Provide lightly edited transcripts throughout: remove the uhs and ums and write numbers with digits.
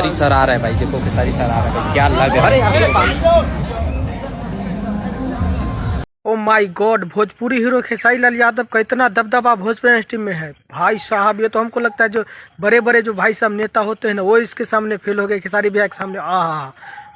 Khesari sir आ रहा है भाई, देखो खेसारी सर आ रहा है भाई, क्या लग रहा है। Oh my God, Bhojpuri hero Khesari Lal Yadav का इतना दबदबा भोजपुरी इंडस्ट्री में है भाई साहब। ये तो हमको लगता है जो बड़े बड़े जो भाई साहब नेता होते हैं ना, वो इसके सामने फेल हो गए, खेसारी भैया के सामने।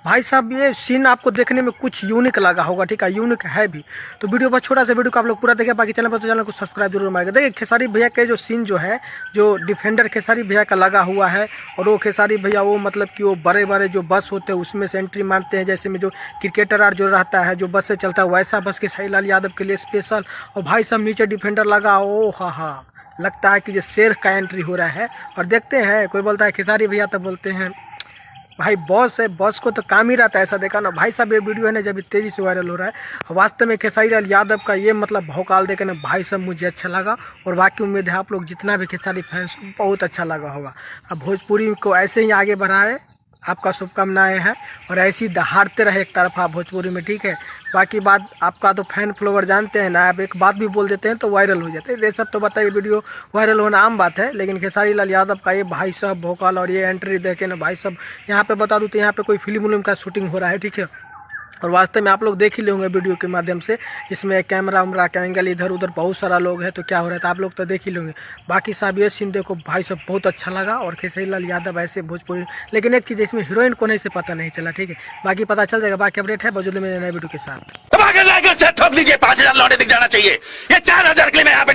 भाई साहब ये सीन आपको देखने में कुछ यूनिक लगा होगा, ठीक है, यूनिक है भी। तो वीडियो पर छोटा सा वीडियो को आप लोग पूरा देखें, बाकी चैनल पर तो चैनल को सब्सक्राइब जरूर मारेगा। देखिए खेसारी भैया के जो सीन जो है, जो डिफेंडर खेसारी भैया का लगा हुआ है, और वो खेसारी भैया वो मतलब कि वो बड़े बड़े जो बस होते हैं उसमें से एंट्री मारते हैं, जैसे में जो क्रिकेटर आर जो रहता है जो बस से चलता है, वैसा बस खेसारी लाल यादव के लिए स्पेशल। और भाई साहब नीचे डिफेंडर लगा, ओ हा, लगता है कि जो शेर का एंट्री हो रहा है। और देखते हैं, कोई बोलता है खेसारी भैया, तो बोलते हैं भाई बॉस है, बॉस को तो काम ही रहता है, ऐसा देखा ना भाई साहब। ये वीडियो है ना जब तेजी से वायरल हो रहा है, वास्तव में खेसारी लाल यादव का ये मतलब भौकाल देकर ना भाई साहब मुझे अच्छा लगा। और बाकी उम्मीद है आप लोग जितना भी खेसारी फैंस को बहुत अच्छा लगा होगा। अब भोजपुरी को ऐसे ही आगे बढ़ाए, आपका शुभकामनाएं हैं, और ऐसी दहाड़ते रहे एक तरफा भोजपुरी में, ठीक है। बाकी बात आपका तो फैन फॉलोवर जानते हैं ना, आप एक बात भी बोल देते हैं तो वायरल हो जाते हैं। ये सब तो बताइए, वीडियो वायरल होना आम बात है, लेकिन खेसारी लाल यादव का ये भाई साहब भोकाल और ये एंट्री देखे ना भाई साहब, यहाँ पे बता दूँ तो यहाँ पे कोई फिल्म का शूटिंग हो रहा है, ठीक है। और वास्तव में आप लोग देख ही लेंगे वीडियो के माध्यम से, इसमें कैमरा उमरा का एंगल इधर उधर बहुत सारा लोग है, तो क्या हो रहा है तो आप लोग तो देख ही लेंगे। बाकी साहब ये सीन देखो भाई साहब बहुत अच्छा लगा। और खेसारी लाल यादव ऐसे भोजपुरी, लेकिन एक चीज़ इसमें हीरोइन कौन है से पता नहीं चला, ठीक है। बाकी पता चल जाएगा। बाकी अपडेट है बजुल में नए वीडियो के साथ। ठोक लीजिए, 5,000 लौटे दिख जाना चाहिए, ये 4,000 के लिए मैं यहाँ पे